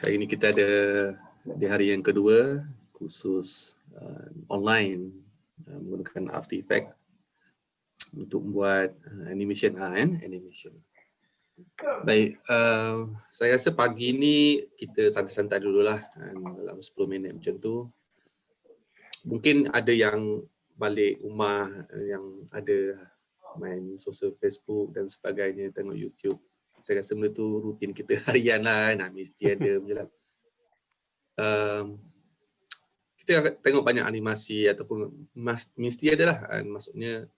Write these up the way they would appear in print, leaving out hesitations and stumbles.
Hari ini kita ada di hari yang kedua khusus online menggunakan After Effects untuk membuat animation animation. Baik, saya rasa pagi ni kita santai-santai dululah dalam 10 minit macam tu. Mungkin ada yang balik rumah, yang ada main sosial Facebook dan sebagainya, tengok YouTube. Saya rasa benda tu rutin kita harian lah kan, mesti ada je lah. Kita akan tengok banyak animasi ataupun mesti ada lah, maksudnya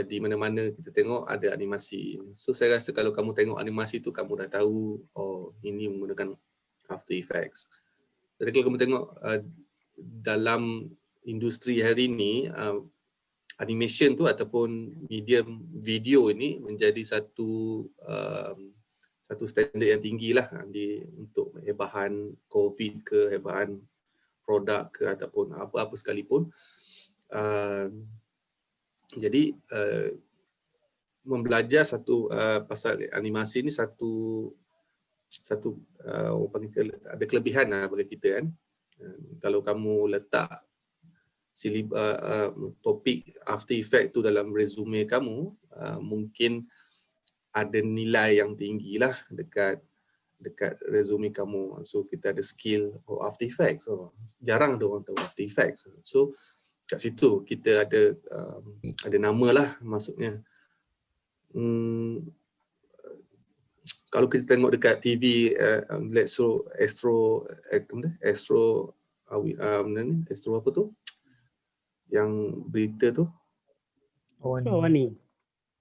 di mana-mana kita tengok ada animasi. So saya rasa kalau kamu tengok animasi tu kamu dah tahu, oh ini menggunakan After Effects. Jadi kalau kamu tengok dalam industri hari ini, animation tu ataupun medium video ini menjadi satu standard yang tinggi lah untuk hebahan COVID ke, hebahan produk ke ataupun apa-apa sekalipun. Jadi membelajar pasal animasi ni satu ada kelebihan lah bagi kita kan. Kalau kamu letak topik After Effects tu dalam resume kamu, mungkin ada nilai yang tinggi lah dekat resume kamu. So kita ada skill After Effects. So, jarang ada orang tahu After Effects. So kat situ kita ada nama lah, maksudnya. Kalau kita tengok dekat TV, Astro apa tu? Yang berita tu?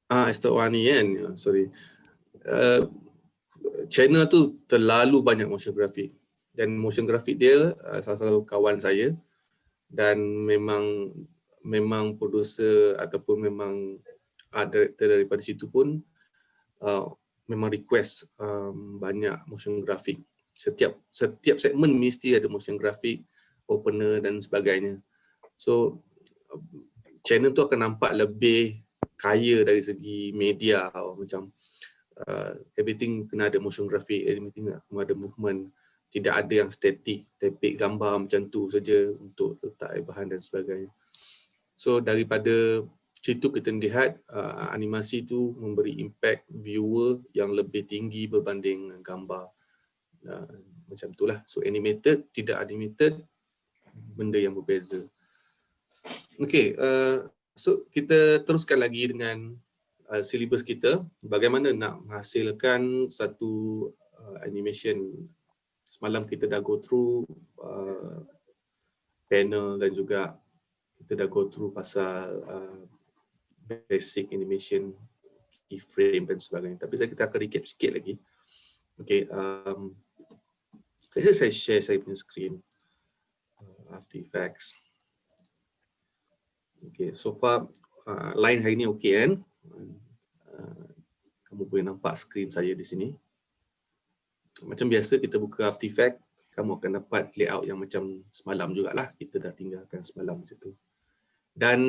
Astro Wani kan, sorry. Channel tu terlalu banyak motion graphic, dan motion graphic dia salah satu kawan saya, dan memang producer ataupun memang director daripada situ pun memang request banyak motion graphic. Setiap segmen mesti ada motion graphic, opener dan sebagainya. So channel tu akan nampak lebih kaya dari segi media, macam everything kena ada motion graphic, everything kena ada movement, tidak ada yang static, tapik gambar macam tu saja untuk letak bahan dan sebagainya. So daripada situ kita lihat animasi tu memberi impact viewer yang lebih tinggi berbanding gambar. Macam itulah. So animated, tidak animated, benda yang berbeza. Okey, so kita teruskan lagi dengan silibus kita, bagaimana nak menghasilkan satu animation. Semalam kita dah go through panel dan juga kita dah go through pasal basic animation, keyframe dan sebagainya. Tapi kita akan recap sikit lagi. Okay, saya share saya punya screen, After Effects. Okay, so far line hari ni okay kan? Kamu boleh nampak screen saya di sini. Macam biasa kita buka After Effects, kamu akan dapat layout yang macam semalam jugalah. Kita dah tinggalkan semalam macam tu. Dan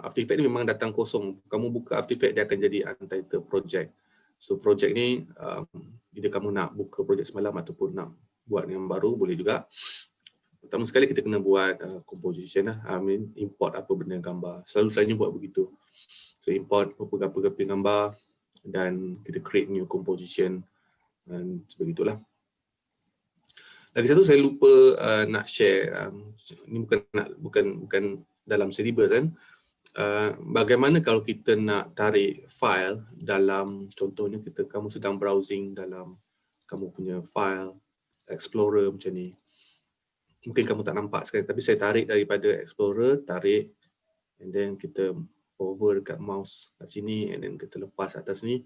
After Effects ni memang datang kosong. Kamu buka After Effects, dia akan jadi untitled project. So project ni, either kamu nak buka project semalam ataupun nak buat yang baru, boleh juga. Pertama sekali kita kena buat composition lah. Import apa benda gambar. Selalu saya buat begitu. So import apa-apa gambar dan kita create new composition dan sebegitulah. Lagi satu saya lupa nak share, ini bukan dalam syllabus kan. Bagaimana kalau kita nak tarik file dalam, contohnya kamu sedang browsing dalam kamu punya file Explorer macam ni. Mungkin kamu tak nampak sekarang, tapi saya tarik daripada Explorer, tarik, and then kita hover dekat mouse kat sini, and then kita lepas atas ni,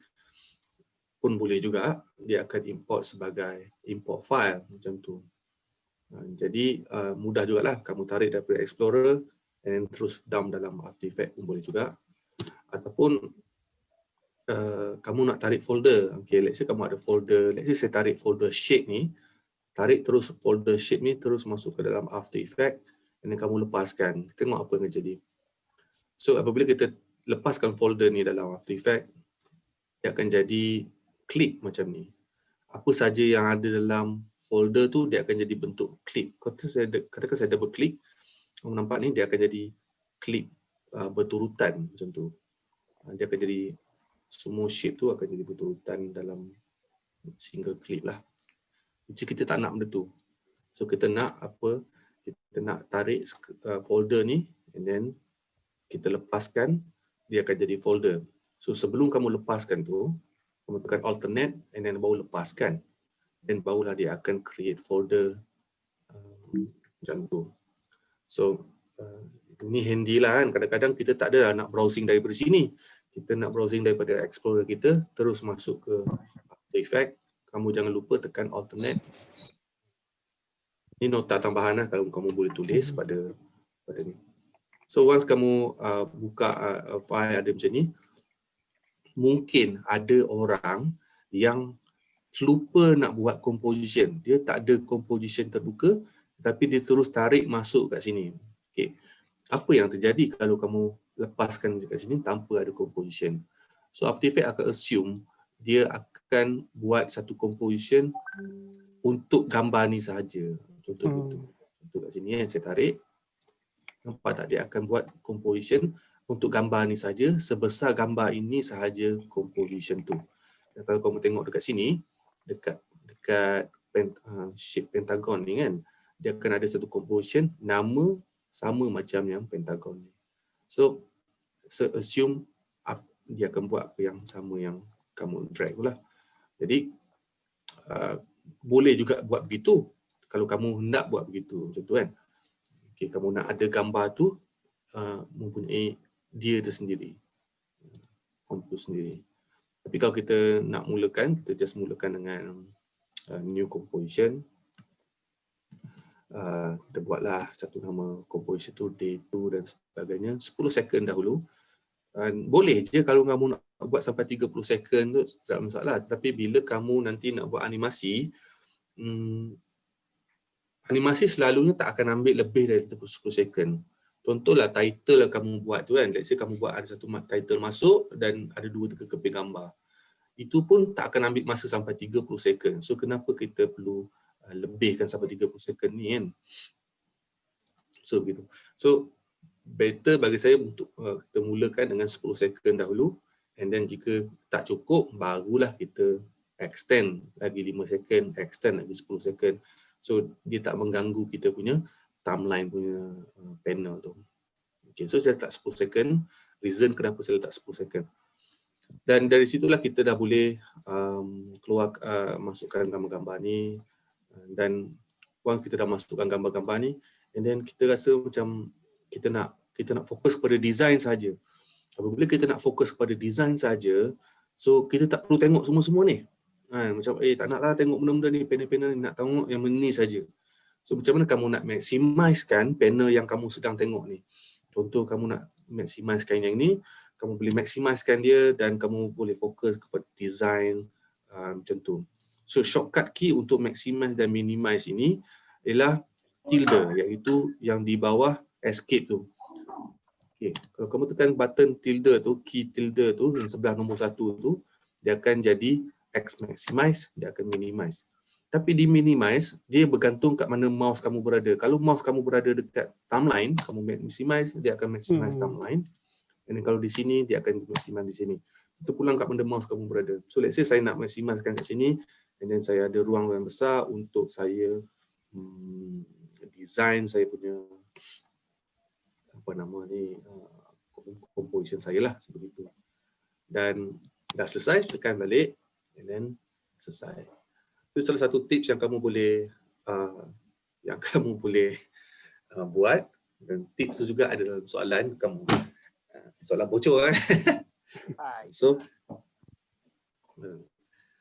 pun boleh juga. Dia akan import sebagai import file macam tu. Jadi mudah jugalah, kamu tarik daripada Explorer and terus down dalam After Effects pun boleh juga. Ataupun kamu nak tarik folder. Okay, let's say kamu ada folder, let's say saya tarik folder shape ni, tarik terus folder shape ni terus masuk ke dalam After Effects, dan kamu lepaskan. Tengok apa yang jadi. So apabila kita lepaskan folder ni dalam After Effects, dia akan jadi clip macam ni. apa saja yang ada dalam folder tu dia akan jadi bentuk clip. Katakan saya double click, kamu nampak ni dia akan jadi clip berturutan macam tu. Dia akan jadi semua shape tu akan jadi berturutan dalam single clip lah. Jadi kita tak nak benda tu. So kita nak apa? Kita nak tarik folder ni and then kita lepaskan, dia akan jadi folder. So sebelum kamu lepaskan tu, kamu tekan alternate and then baru lepaskan. Dan barulah dia akan create folder macam tu. So ini handy lah kan. Kadang-kadang kita tak ada nak browsing daripada sini. Kita nak browsing daripada Explorer kita, terus masuk ke After Effects. Kamu jangan lupa tekan alternate. Ini nota tambahan lah kalau kamu boleh tulis pada ni. So once kamu buka file ada macam ni, mungkin ada orang yang lupa nak buat composition. Dia tak ada composition terbuka, tapi dia terus tarik masuk kat sini. Okay. Apa yang terjadi kalau kamu lepaskan dekat sini tanpa ada composition? So After Effects akan assume dia akan buat satu composition untuk gambar ni sahaja. Contoh gitu. Contoh kat sini yang saya tarik. Nampak tak, dia akan buat composition untuk gambar ni saja, sebesar gambar ini sahaja composition tu. Dan kalau kamu tengok dekat sini, dekat shape pentagon ni kan, dia akan ada satu composition nama sama macam yang pentagon ni. So assume dia akan buat apa yang sama yang kamu drag lah. Jadi boleh juga buat begitu kalau kamu nak buat begitu macam tu kan. Okay, kamu nak ada gambar tu mempunyai dia tersendiri, kompos sendiri. Tapi kalau kita nak mulakan, kita just mulakan dengan new composition. Kita buatlah satu nama composition tu day 2 dan sebagainya, 10 second dahulu. Boleh je kalau kamu nak buat sampai 30 second tu tak masalah. Tapi bila kamu nanti nak buat animasi, animasi selalunya tak akan ambil lebih dari 10 second. Contohlah title yang kamu buat tu kan, let's say kamu buat ada satu title masuk dan ada 2-3 keping gambar. Itu pun tak akan ambil masa sampai 30 second. So kenapa kita perlu lebihkan sampai 30 second ni kan? So begitu. So better bagi saya untuk kita mulakan dengan 10 second dahulu, and then jika tak cukup barulah kita extend lagi 5 second, extend lagi 10 second. So dia tak mengganggu kita punya timeline punya panel tu. Okay, so saya letak 10 second. Reason kenapa saya letak 10 second. Dan dari situlah kita dah boleh keluar masukkan gambar-gambar ni, dan once kita dah masukkan gambar-gambar ni, and then kita rasa macam kita nak fokus kepada design saja. Apabila kita nak fokus kepada design saja, so kita tak perlu tengok semua-semua ni. Macam tak naklah tengok benda-benda ni, panel-panel ni, nak tengok yang ni saja. So macam mana kamu nak maximizekan panel yang kamu sedang tengok ni? Contoh kamu nak maximizekan yang ni, kamu boleh maximizekan dia dan kamu boleh fokus kepada design macam tu. So shortcut key untuk maximize dan minimize ini ialah tilde, iaitu yang di bawah escape tu. Okay. Kalau kamu tekan button tilde tu, key tilde tu yang sebelah nombor 1 tu, dia akan jadi X maximize, dia akan minimize. Tapi di minimize, dia bergantung kat mana mouse kamu berada. Kalau mouse kamu berada dekat timeline, kamu maximize, dia akan maximize timeline. Dan kalau di sini, dia akan maximize di sini. Itu pulang kat mana mouse kamu berada. So let's say saya nak maximizekan kat sini, and then saya ada ruang yang besar untuk saya design saya punya apa nama ni, composition saya lah, seperti itu. Dan dah selesai, tekan balik, and then selesai. Itu salah satu tips yang kamu boleh buat. Dan tips tu juga ada dalam soalan kamu. Soalan bocor kan. So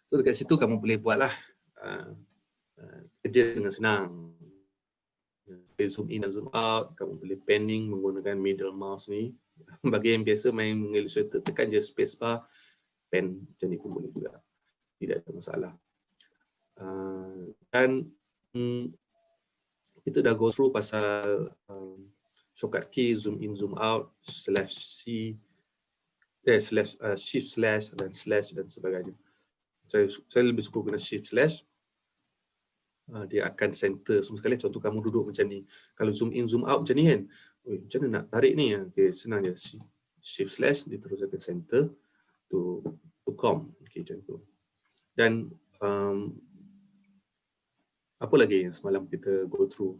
dekat situ kamu boleh buatlah kerja dengan senang. Zoom in dan zoom out, kamu boleh panning menggunakan middle mouse ni. Bagi yang biasa main Illustrator, tekan je spacebar, pen macam ni pun boleh juga. Tidak ada masalah. Dan kita dah go through pasal shortcut key, zoom in, zoom out, /C, shift/ dan slash dan sebagainya. saya lebih suka guna shift slash. Dia akan center semua sekali. Contoh kamu duduk macam ni, kalau zoom in zoom out macam ni kan, macam mana nak tarik ni? Okay, senang je, shift slash dia terus akan center to com. Okay, macam tu. Dan apa lagi yang semalam kita go through,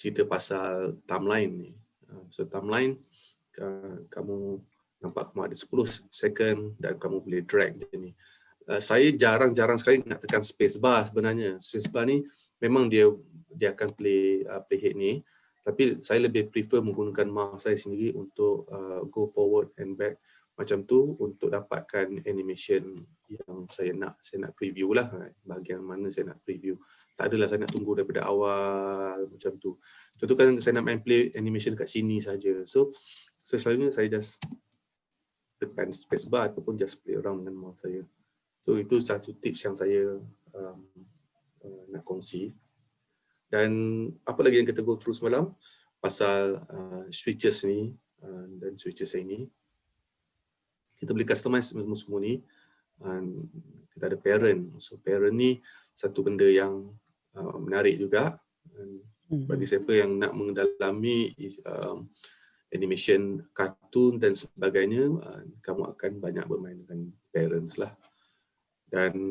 cerita pasal timeline ni. So timeline, kamu nampak kamu ada 10 second dan kamu boleh drag macam ni. Saya jarang-jarang sekali nak tekan space bar sebenarnya. Space bar ni memang dia akan play head ni, tapi saya lebih prefer menggunakan mouse saya sendiri untuk go forward and back macam tu untuk dapatkan animation yang saya nak preview lah, bahagian mana saya nak preview. Tak adalah saya nak tunggu daripada awal macam tu. Contoh kan saya nak main play animation kat sini saja. So selalunya saya just tekan space bar ataupun just play around dengan mouse saya. So itu satu tips yang saya nak kongsi. Dan apa lagi yang kita go through semalam pasal switches ni dan switches ini. Kita boleh customize semua ni. Kita ada parent. So parent ni satu benda yang menarik juga. Bagi siapa yang nak mendalami animation, kartun dan sebagainya, kamu akan banyak bermain dengan parents lah. Dan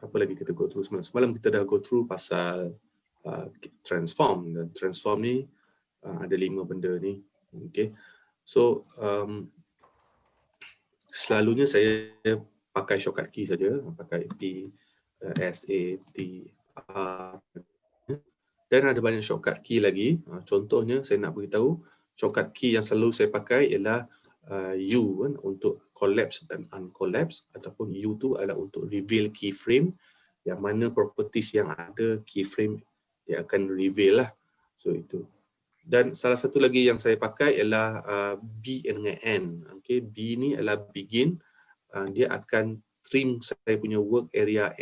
apa lagi kita go through semalam? Semalam kita dah go through pasal transform. Dan transform ni ada 5 benda ni. Okay. So selalunya saya pakai shortcut key saja, pakai P, S, A, T, R. Dan ada banyak shortcut key lagi. Contohnya saya nak beritahu, shortcut key yang selalu saya pakai ialah U kan, untuk collapse dan uncollapse, ataupun U tu adalah untuk reveal keyframe, yang mana properties yang ada keyframe dia akan reveal lah. So itu. Dan salah satu lagi yang saya pakai ialah B dengan N. Okay, B ni adalah begin. Dia akan trim saya punya work area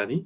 ni